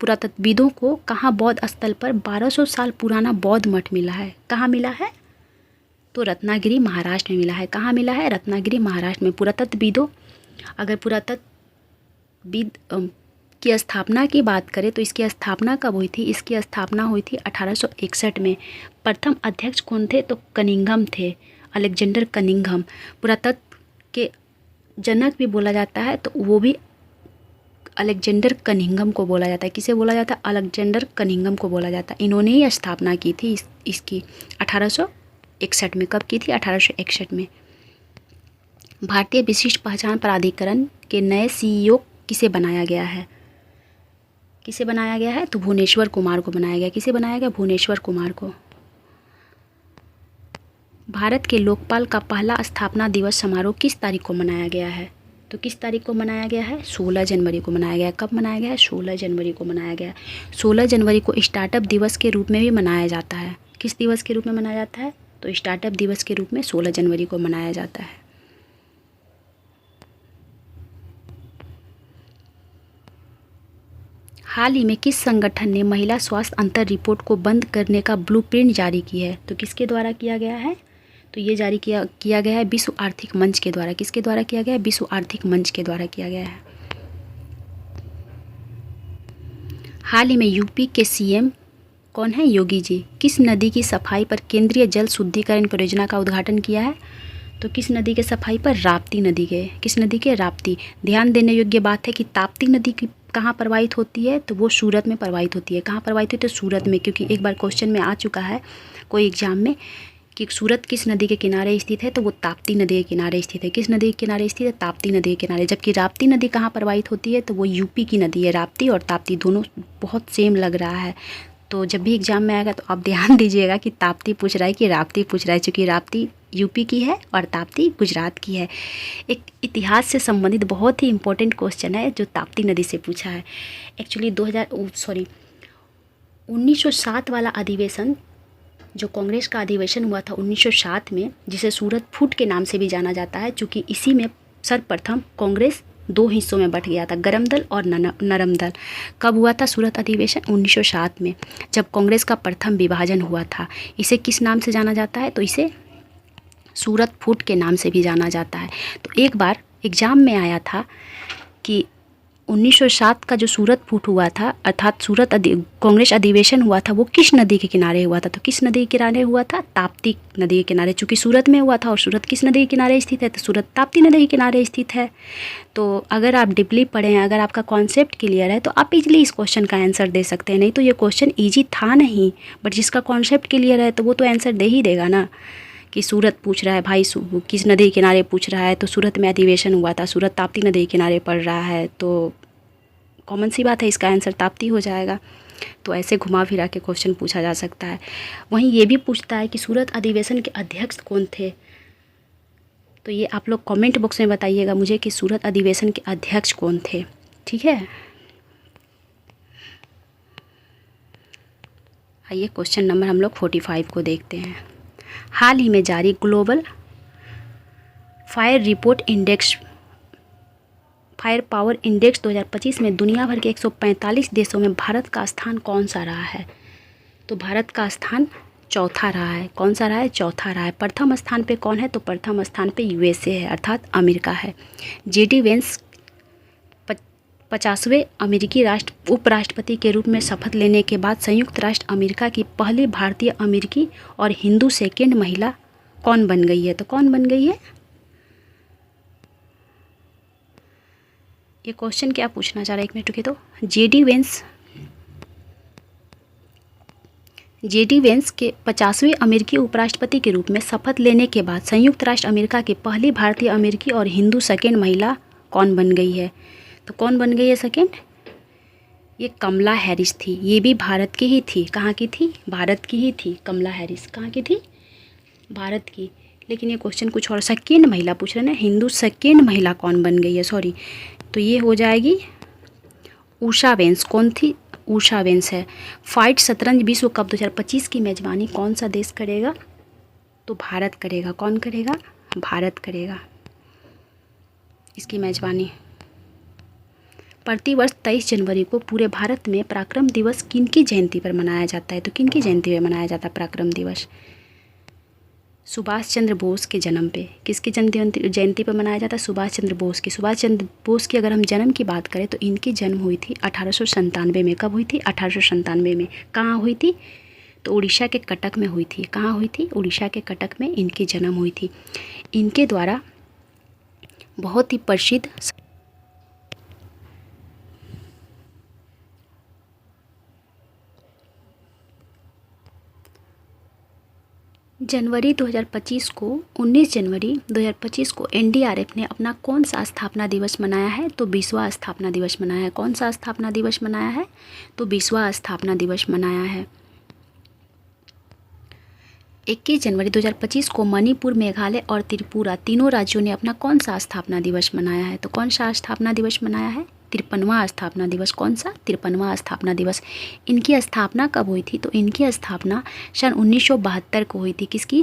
पुरातत्वविदों को कहाँ बौद्ध स्थल पर 1200 साल पुराना बौद्ध मठ मिला है? कहाँ मिला है? तो रत्नागिरी महाराष्ट्र में मिला है। कहाँ मिला है? रत्नागिरी महाराष्ट्र में। पुरातत्वविदों, अगर पुरातत्वविद की स्थापना की बात करें तो इसकी स्थापना कब हुई थी? इसकी स्थापना हुई थी 1861 में। प्रथम अध्यक्ष कौन थे? तो कनिंघम थे, अलेक्जेंडर कनिंघम। पुरातत्व के जनक भी बोला जाता है तो वो भी अलेक्जेंडर कनिंघम को बोला जाता है। किसे बोला जाता है? अलेक्जेंडर कनिंघम को बोला जाता है। इन्होंने ही स्थापना की थी इसकी 1861 में। कब की थी? 1861 में। भारतीय विशिष्ट पहचान प्राधिकरण के नए CEO किसे बनाया गया है? किसे बनाया गया है? तो भुवनेश्वर कुमार को बनाया गया। किसे बनाया गया? भुवनेश्वर कुमार को। भारत के लोकपाल का पहला स्थापना दिवस समारोह किस तारीख को मनाया गया है? तो किस तारीख को मनाया गया है? 16 जनवरी को मनाया गया है। कब मनाया गया है? 16 जनवरी को मनाया गया है। 16 जनवरी को स्टार्टअप दिवस के रूप में भी मनाया जाता है। किस दिवस के रूप में मनाया जाता है? तो स्टार्टअप दिवस के रूप में 16 जनवरी को मनाया जाता है। हाल ही में किस संगठन ने महिला स्वास्थ्य अंतर रिपोर्ट को बंद करने का ब्लूप्रिंट जारी की है? तो किसके द्वारा किया गया है? तो ये जारी किया गया है विश्व आर्थिक मंच के द्वारा। किसके द्वारा किया गया है? विश्व आर्थिक मंच के द्वारा किया गया है। हाल ही में यूपी के CM कौन है? योगी जी। किस नदी की सफाई पर केंद्रीय जल शुद्धिकरण परियोजना का उद्घाटन किया है? तो किस नदी के सफाई पर? राप्ती नदी के। किस नदी के? राप्ती। ध्यान देने योग्य बात है कि ताप्ती नदी की कहाँ प्रवाहित होती है? तो वो सूरत में प्रवाहित होती है। कहाँ प्रवाहित होती है? तो सूरत में, क्योंकि एक बार क्वेश्चन में आ चुका है कोई एग्जाम में कि सूरत किस नदी के किनारे स्थित है? तो वो ताप्ती नदी के किनारे स्थित है। किस नदी के किनारे स्थित है? ताप्ती नदी के किनारे। जबकि राप्ती नदी कहाँ प्रवाहित होती है? तो वो यूपी की नदी है। राप्ती और ताप्ती दोनों बहुत सेम लग रहा है, तो जब भी एग्जाम में आएगा तो आप ध्यान दीजिएगा कि ताप्ती पूछ रहा है कि राप्ती पूछ रहा है, क्योंकि राप्ती यूपी की है और ताप्ती गुजरात की है। एक इतिहास से संबंधित बहुत ही इम्पोर्टेंट क्वेश्चन है जो ताप्ती नदी से पूछा है। एक्चुअली 1907 वाला अधिवेशन, जो कांग्रेस का अधिवेशन हुआ था 1907 में, जिसे सूरत फूट के नाम से भी जाना जाता है, क्योंकि इसी में सर्वप्रथम कांग्रेस 2 हिस्सों में बट गया था, गरम दल और नरम दल। कब हुआ था सूरत अधिवेशन? 1907 में, जब कांग्रेस का प्रथम विभाजन हुआ था। इसे किस नाम से जाना जाता है? तो इसे सूरत फूट के नाम से भी जाना जाता है। तो एक बार एग्जाम में आया था कि 1907 का जो सूरत फूट हुआ था, अर्थात कांग्रेस अधिवेशन हुआ था, वो किस नदी के किनारे हुआ था? तो किस नदी के किनारे हुआ था? ताप्ती नदी के किनारे। चूँकि सूरत में हुआ था और सूरत किस नदी के किनारे स्थित है? तो सूरत ताप्ती नदी के किनारे स्थित है। तो अगर आप डीपली पढ़े हैं, अगर आपका कॉन्सेप्ट क्लियर है, तो आप इजली इस क्वेश्चन का आंसर दे सकते हैं। नहीं तो ये क्वेश्चन ईजी था नहीं, बट जिसका कॉन्सेप्ट क्लियर है तो वो तो आंसर दे ही देगा ना। कि सूरत पूछ रहा है भाई, किस नदी के किनारे पूछ रहा है, तो सूरत में अधिवेशन हुआ था, सूरत ताप्ती नदी के किनारे पड़ रहा है, तो कॉमन सी बात है, इसका आंसर ताप्ती हो जाएगा। तो ऐसे घुमा फिरा के क्वेश्चन पूछा जा सकता है। वहीं ये भी पूछता है कि सूरत अधिवेशन के अध्यक्ष कौन थे? तो ये आप लोग कमेंट बॉक्स में बताइएगा मुझे कि सूरत अधिवेशन के अध्यक्ष कौन थे। ठीक है, आइए क्वेश्चन नंबर हम लोग 45 को देखते हैं। हाल ही में जारी ग्लोबल फायर पावर इंडेक्स 2025 में दुनिया भर के 145 देशों में भारत का स्थान कौन सा रहा है? तो भारत का स्थान चौथा रहा है। कौन सा रहा है? चौथा रहा है। प्रथम स्थान पे कौन है? तो प्रथम स्थान पे USA है, अर्थात अमेरिका है। JD वेंस 50वें अमेरिकी उपराष्ट्रपति के रूप में शपथ लेने के बाद संयुक्त राष्ट्र अमेरिका की पहली भारतीय अमेरिकी और हिंदू सेकेंड महिला कौन बन गई है? तो कौन बन गई है? ये क्वेश्चन क्या पूछना चाह रहा है, एक मिनट रुकिए। तो JD वेंस के 50वें अमेरिकी उपराष्ट्रपति के रूप में शपथ लेने के बाद संयुक्त राष्ट्र अमेरिका की पहली भारतीय अमेरिकी और हिंदू सेकेंड महिला कौन बन गई है? तो कौन बन गई है सेकेंड? ये कमला हैरिस थी। ये भी भारत की ही थी। कहाँ की थी? भारत की ही थी। कमला हैरिस कहाँ की थी? भारत की। लेकिन ये क्वेश्चन कुछ और, सेकेंड महिला पूछ रहे हैं, हिंदू सेकेंड महिला कौन बन गई है, सॉरी। तो ये हो जाएगी उषा वेंस। कौन थी? उषा वेंस है। फाइट शतरंज विश्व कप 2025 की मेज़बानी कौन सा देश करेगा? तो भारत करेगा। कौन करेगा? भारत करेगा इसकी मेज़बानी। प्रतिवर्ष 23 जनवरी को पूरे भारत में पराक्रम दिवस किनकी जयंती पर मनाया जाता है? तो किनकी जयंती पर मनाया जाता है पराक्रम दिवस? सुभाष चंद्र बोस के जन्म पे। किसकी जयंती पर मनाया जाता है? सुभाष चंद्र बोस की। सुभाष चंद्र बोस की अगर हम जन्म की बात करें तो इनकी जन्म हुई थी 1897 में। कब हुई थी? 1897 में। कहाँ हुई थी? तो उड़ीसा के कटक में हुई थी। कहाँ हुई थी? उड़ीसा के कटक में इनकी जन्म हुई थी। इनके द्वारा बहुत ही प्रसिद्ध जनवरी 2025 को 19 जनवरी 2025 को एनडीआरएफ ने अपना कौन सा स्थापना दिवस मनाया है? तो 20वां स्थापना दिवस मनाया है। कौन सा स्थापना दिवस मनाया है? तो 20वां स्थापना दिवस मनाया है। 21 जनवरी 2025 को मणिपुर, मेघालय और त्रिपुरा तीनों राज्यों ने अपना कौन सा स्थापना दिवस मनाया है? तो कौन सा स्थापना दिवस मनाया है? 53वां स्थापना दिवस। कौन सा? 53वां स्थापना दिवस। इनकी स्थापना कब हुई थी? तो इनकी स्थापना सन 1972 को हुई थी। किसकी?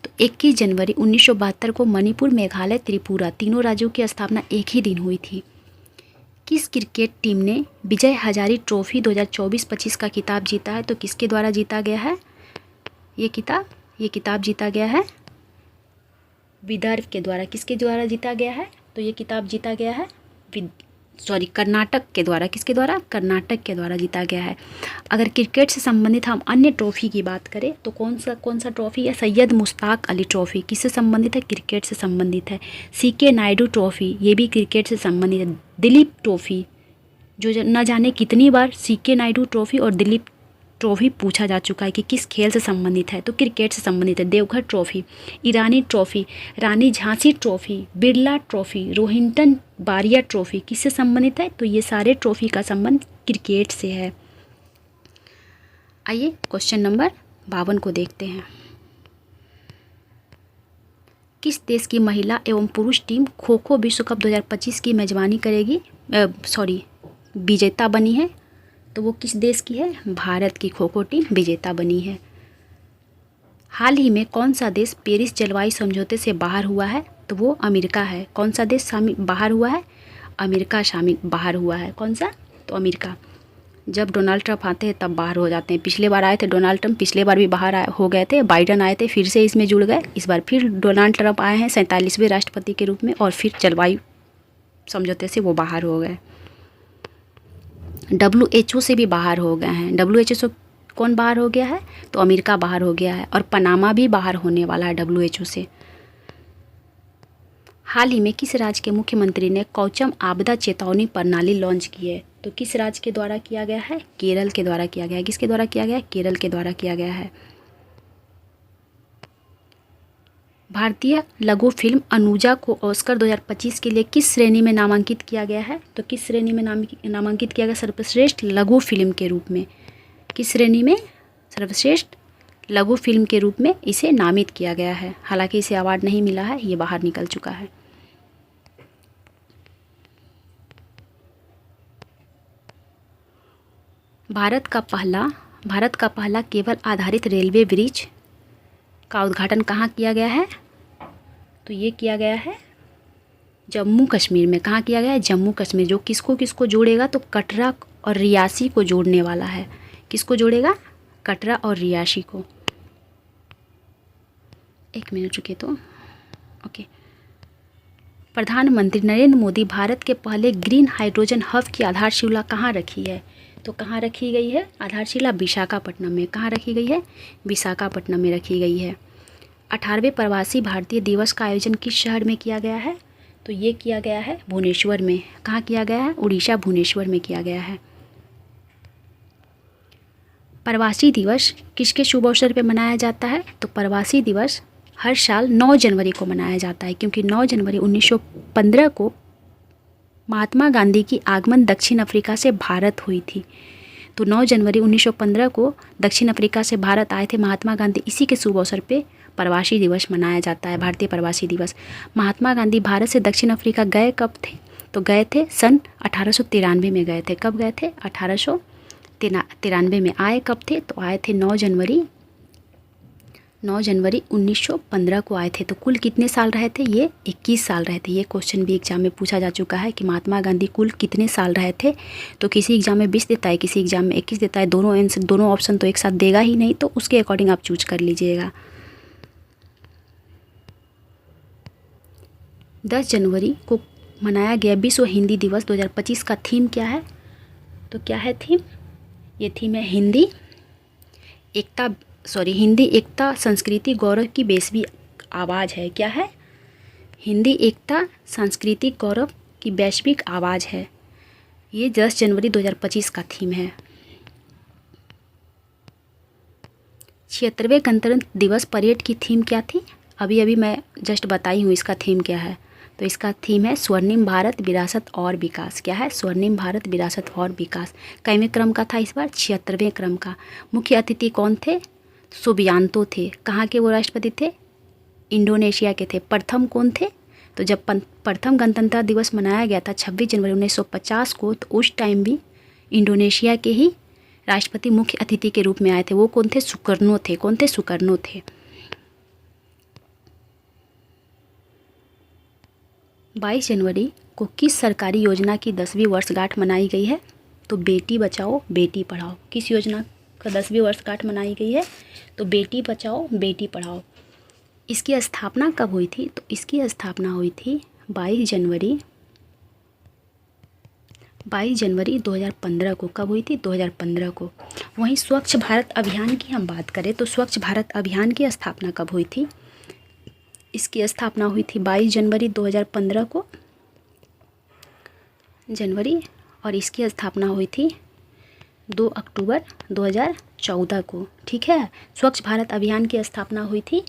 तो 21 जनवरी 1972 को मणिपुर, मेघालय, त्रिपुरा तीनों राज्यों की स्थापना एक ही दिन हुई थी। किस क्रिकेट टीम ने विजय हजारे ट्रॉफी 2024-25 का खिताब जीता है? तो किसके द्वारा जीता गया है ये किताब जीता गया है विदर्भ के द्वारा। किसके द्वारा जीता गया है? तो ये किताब जीता गया है कर्नाटक के द्वारा। किसके द्वारा? कर्नाटक के द्वारा जीता गया है। अगर क्रिकेट से संबंधित हम अन्य ट्रॉफी की बात करें तो कौन सा ट्रॉफी है? सैयद मुश्ताक अली ट्रॉफी। किससे संबंधित है? क्रिकेट से संबंधित है। सीके नायडू ट्रॉफी, ये भी क्रिकेट से संबंधित है। दिलीप ट्रॉफी, जो न जाने कितनी बार सीके नायडू ट्रॉफी और दिलीप ट्रॉफी पूछा जा चुका है कि किस खेल से संबंधित है, तो क्रिकेट से संबंधित है। देवघर ट्रॉफी, ईरानी ट्रॉफी, रानी झांसी ट्रॉफी, बिरला ट्रॉफी, रोहिंटन बारिया ट्रॉफी किससे संबंधित है? तो ये सारे ट्रॉफी का संबंध क्रिकेट से है। आइए क्वेश्चन नंबर 52 को देखते हैं। किस देश की महिला एवं पुरुष टीम खो खो विश्व कप 2025 की मेजबानी करेगी? विजेता बनी है। तो वो किस देश की है? भारत की खो खो टीम विजेता बनी है। हाल ही में कौन सा देश पेरिस जलवायु समझौते से बाहर हुआ है? तो वो अमेरिका है। कौन सा देश बाहर हुआ है? अमेरिका बाहर हुआ है। कौन सा? तो अमेरिका। जब डोनाल्ड ट्रंप आते हैं तब बाहर हो जाते हैं। पिछले बार आए थे डोनाल्ड ट्रंप, पिछले बार भी बाहर हो गए थे। बाइडन आए थे, फिर से इसमें जुड़ गए। इस बार फिर डोनाल्ड ट्रंप आए हैं 47वें राष्ट्रपति के रूप में, और फिर जलवायु समझौते से वो बाहर हो गए। WHO से भी बाहर हो गए हैं। WHO कौन बाहर हो गया है? तो अमेरिका बाहर हो गया है। और पनामा भी बाहर होने वाला है WHO से। हाल ही में किस राज्य के मुख्यमंत्री ने कौचम आपदा चेतावनी प्रणाली लॉन्च की है? तो किस राज्य के द्वारा किया गया है? केरल के द्वारा किया गया है। किसके द्वारा किया गया है? केरल के द्वारा किया गया है। भारतीय लघु फिल्म अनुजा को ऑस्कर 2025 के लिए किस श्रेणी में नामांकित किया गया है? तो किस श्रेणी में नामांकित किया गया? सर्वश्रेष्ठ लघु फिल्म के रूप में। किस श्रेणी में? सर्वश्रेष्ठ लघु फिल्म के रूप में इसे नामित किया गया है। हालांकि इसे अवार्ड नहीं मिला है, ये बाहर निकल चुका है। भारत का पहला केबल आधारित रेलवे ब्रिज का उद्घाटन कहाँ किया गया है? तो ये किया गया है जम्मू कश्मीर में। कहाँ किया गया है? जम्मू कश्मीर। जो किसको जोड़ेगा? तो कटरा और रियासी को जोड़ने वाला है। किसको जोड़ेगा? कटरा और रियासी को। एक मिनट रुके तो ओके। प्रधानमंत्री नरेंद्र मोदी भारत के पहले ग्रीन हाइड्रोजन हब की आधारशिला कहाँ रखी है? तो कहाँ रखी गई है आधारशिला? विशाखापट्टनम में। कहाँ रखी गई है? विशाखापट्टनम में रखी गई है। 18वें प्रवासी भारतीय दिवस का आयोजन किस शहर में किया गया है? तो ये किया गया है भुवनेश्वर में। कहाँ किया गया है? उड़ीसा भुवनेश्वर में किया गया है। प्रवासी दिवस किसके शुभ अवसर पर मनाया जाता है? तो प्रवासी दिवस हर साल 9 जनवरी को मनाया जाता है, क्योंकि 9 जनवरी 1915 को महात्मा गांधी की आगमन दक्षिण अफ्रीका से भारत हुई थी। तो 9 जनवरी 1915 को दक्षिण अफ्रीका से भारत आए थे महात्मा गांधी। इसी के शुभ अवसर पे प्रवासी दिवस मनाया जाता है, भारतीय प्रवासी दिवस। महात्मा गांधी भारत से दक्षिण अफ्रीका गए कब थे? तो गए थे सन 1893 में गए थे। कब गए थे? 93 में। आए कब थे? तो आए थे 9 जनवरी 1915 को आए थे। तो कुल कितने साल रहे थे? ये 21 साल रहे थे। ये क्वेश्चन भी एग्जाम में पूछा जा चुका है कि महात्मा गांधी कुल कितने साल रहे थे। तो किसी एग्जाम में 20 देता है, किसी एग्जाम में 21 देता है। दोनों ऑप्शन तो एक साथ देगा ही नहीं, तो उसके अकॉर्डिंग आप चूज कर लीजिएगा। 10 जनवरी को मनाया गया विश्व हिंदी दिवस 2025 का थीम क्या है? तो क्या है थीम? ये थीम है हिंदी एकता संस्कृति गौरव की वैश्विक आवाज़ है। क्या है? हिंदी एकता सांस्कृतिक गौरव की वैश्विक आवाज़ है। ये 10 जनवरी 2025 का थीम है। 76वें गणतंत्र दिवस परेड की थीम क्या थी? अभी मैं जस्ट बताई हूँ इसका थीम क्या है। तो इसका थीम है स्वर्णिम भारत विरासत और विकास। क्या है? स्वर्णिम भारत विरासत और विकास। कईवें क्रम का था इस बार? 76वें क्रम का। मुख्य अतिथि कौन थे? सुबियांतो थे। कहाँ के वो राष्ट्रपति थे? इंडोनेशिया के थे। प्रथम कौन थे? तो जब प्रथम गणतंत्र दिवस मनाया गया था 26 जनवरी 1950 को, तो उस टाइम भी इंडोनेशिया के ही राष्ट्रपति मुख्य अतिथि के रूप में आए थे। वो कौन थे? सुकर्नो थे। कौन थे? सुकर्नो थे। 22 जनवरी को किस सरकारी योजना की 10वीं वर्षगांठ मनाई गई है? तो बेटी बचाओ बेटी पढ़ाओ। किस योजना का 10वीं वर्षगांठ मनाई गई है? तो बेटी बचाओ बेटी पढ़ाओ। इसकी स्थापना कब हुई थी? तो इसकी स्थापना हुई थी 22 जनवरी 2015 को। कब हुई थी? 2015 को। वहीं स्वच्छ भारत अभियान की हम बात करें तो स्वच्छ भारत अभियान की स्थापना कब हुई थी? इसकी स्थापना हुई थी 22 जनवरी 2015 को जनवरी, और इसकी स्थापना हुई थी 2 अक्टूबर 2014 को। ठीक है, स्वच्छ भारत अभियान की स्थापना हुई थी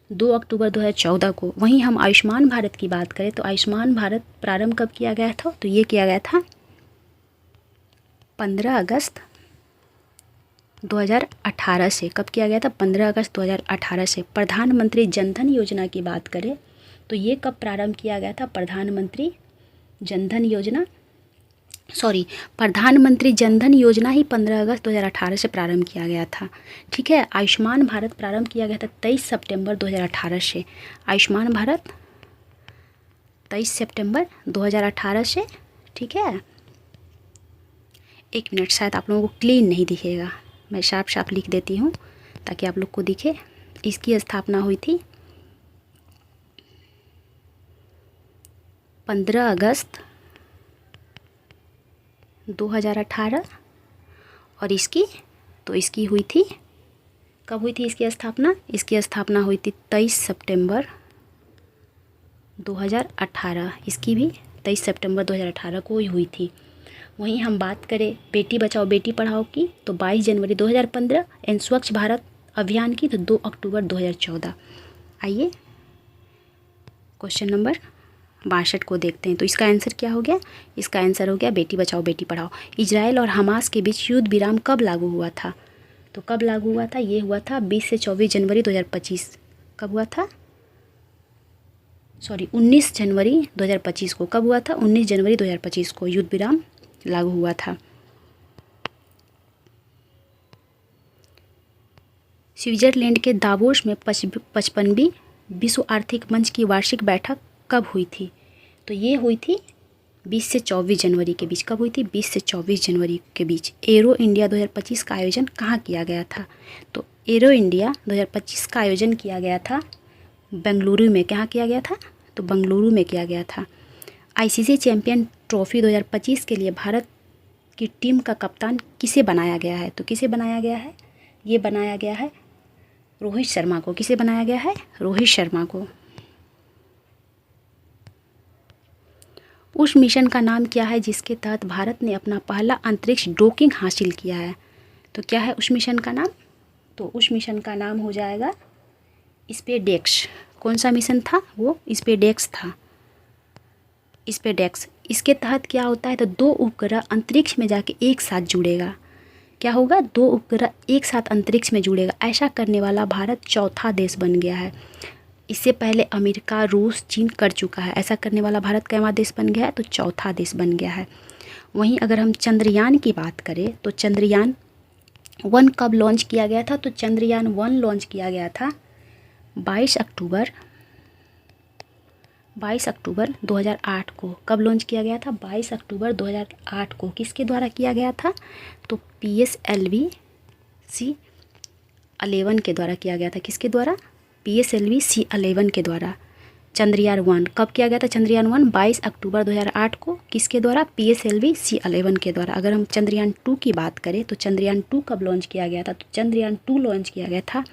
2 अक्टूबर 2014 को। वहीं हम आयुष्मान भारत की बात करें तो आयुष्मान भारत प्रारंभ कब किया गया था? तो ये किया गया था 15 अगस्त 2018 से। कब किया गया था? 15 अगस्त 2018 से। प्रधानमंत्री जनधन योजना की बात करें तो ये कब प्रारंभ किया गया था? प्रधानमंत्री जनधन योजना ही 15 अगस्त 2018 से प्रारंभ किया गया था। ठीक है, आयुष्मान भारत प्रारंभ किया गया था 23 सितंबर 2018 से। आयुष्मान भारत 23 सितंबर 2018 से। ठीक है, एक मिनट, शायद आप लोगों को क्लीन नहीं दिखेगा, मैं साफ लिख देती हूँ ताकि आप लोग को दिखे। इसकी स्थापना हुई थी 15 अगस्त 2018 और इसकी हुई थी, कब हुई थी इसकी स्थापना? इसकी स्थापना हुई थी 23 सितंबर 2018। इसकी भी 23 सितंबर 2018 को ही हुई थी। वहीं हम बात करें बेटी बचाओ बेटी पढ़ाओ की तो 22 जनवरी 2015 एंड स्वच्छ भारत अभियान की तो 2 अक्टूबर 2014। आइए क्वेश्चन नंबर 62 को देखते हैं। तो इसका आंसर क्या हो गया? इसका आंसर हो गया बेटी बचाओ बेटी पढ़ाओ। इजराइल और हमास के बीच युद्ध विराम कब लागू हुआ था? तो कब लागू हुआ था? ये हुआ था 20 से 24 जनवरी 2025। कब हुआ था? 19 जनवरी 2025 को। कब हुआ था? 19 जनवरी 2025 को युद्ध विराम लागू हुआ था। स्विट्जरलैंड के दावोस में 55वीं विश्व आर्थिक मंच की वार्षिक बैठक कब हुई थी? तो ये हुई थी 20 से 24 जनवरी के बीच। कब हुई थी? 20 से 24 जनवरी के बीच। एरो इंडिया 2025 का आयोजन कहाँ किया गया था? तो एरो इंडिया 2025 का आयोजन किया गया था बेंगलुरु में। कहाँ किया गया था? तो बेंगलुरु में किया गया था। आईसीसी चैंपियन ट्रॉफी 2025 के लिए भारत की टीम का कप्तान किसे बनाया गया है? तो किसे बनाया गया है? ये बनाया गया है रोहित शर्मा को। किसे बनाया गया है? रोहित शर्मा को। उस मिशन का नाम क्या है जिसके तहत भारत ने अपना पहला अंतरिक्ष डॉकिंग हासिल किया है? तो क्या है उस मिशन का नाम? तो उस मिशन का नाम हो जाएगा स्पेसडेक्स। कौन सा मिशन था? वो स्पेसडेक्स था। स्पेसडेक्स। इसके तहत क्या होता है? तो 2 उपग्रह अंतरिक्ष में जाके एक साथ जुड़ेगा। क्या होगा? 2 उपग्रह एक साथ अंतरिक्ष में जुड़ेगा। ऐसा करने वाला भारत चौथा देश बन गया है। इससे पहले अमेरिका, रूस, चीन कर चुका है। ऐसा करने वाला भारत कैवा देश बन गया है? तो चौथा देश बन गया है। वहीं अगर हम चंद्रयान की बात करें तो चंद्रयान 1 कब लॉन्च किया गया था? तो चंद्रयान 1 लॉन्च किया गया था 22 अक्टूबर 2008 को। कब लॉन्च किया गया था? 22 अक्टूबर 2008 को। किसके द्वारा किया गया था? तो PSLV C11 के द्वारा किया गया था। किसके द्वारा? PSLV C11 के द्वारा। चंद्रयान 1 कब किया गया था? चंद्रयान 1 22 अक्टूबर 2008 को। किसके द्वारा? PSLV C11 के द्वारा। अगर हम चंद्रयान 2 की बात करें तो चंद्रयान 2 कब लॉन्च किया गया था? तो चंद्रयान 2 लॉन्च किया गया था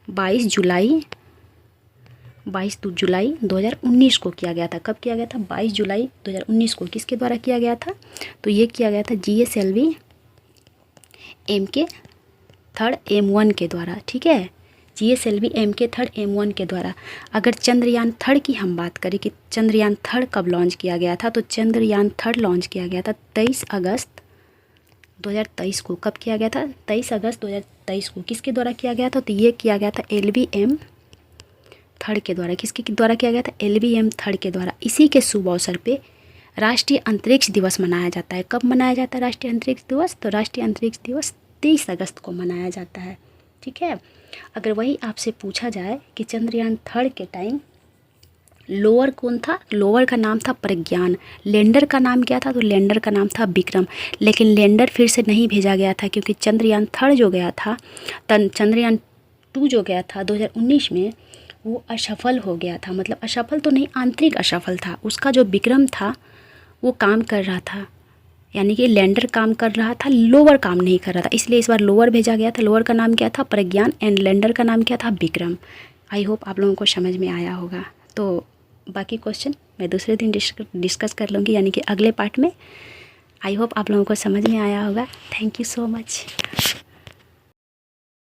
22 जुलाई 2019 को किया गया था। कब किया गया था? 22 जुलाई 2019 को। किसके द्वारा किया गया था? तो ये किया गया था GSLV MK3 M1 के द्वारा। ठीक है, GSLV MK3 M1 के द्वारा। अगर चंद्रयान 3 की हम बात करें कि चंद्रयान 3 कब लॉन्च किया गया था, तो चंद्रयान 3 लॉन्च किया गया था 23 अगस्त 2023 को। कब किया गया था? 23 अगस्त 2023 को। किसके द्वारा किया गया था? तो ये किया गया था LVM3 के द्वारा। किसके द्वारा किया गया था? LVM3 के द्वारा। इसी के शुभ अवसर पे राष्ट्रीय अंतरिक्ष दिवस मनाया जाता है। कब मनाया जाता है राष्ट्रीय अंतरिक्ष दिवस? तो राष्ट्रीय अंतरिक्ष दिवस 23 अगस्त को मनाया जाता है। ठीक है, अगर वही आपसे पूछा जाए कि चंद्रयान 3 के टाइम लोअर कौन था? लोअर का नाम था प्रज्ञान। लैंडर का नाम क्या था? तो लैंडर का नाम था विक्रम। लेकिन लैंडर फिर से नहीं भेजा गया था क्योंकि चंद्रयान 3 जो गया था, चंद्रयान 2 जो गया था 2019 में, वो असफल हो गया था। मतलब असफल तो नहीं, आंतरिक असफल था। उसका जो विक्रम था वो काम कर रहा था, यानी कि लैंडर काम कर रहा था, लोअर काम नहीं कर रहा था। इसलिए इस बार लोअर भेजा गया था। लोअर का नाम क्या था? प्रज्ञान। एंड लैंडर का नाम क्या था? विक्रम। आई होप आप लोगों को समझ में आया होगा। तो बाकी क्वेश्चन मैं दूसरे दिन डिस्कस कर लूँगी, यानी कि अगले पार्ट में। आई होप आप लोगों को समझ में आया होगा। Thank you so much.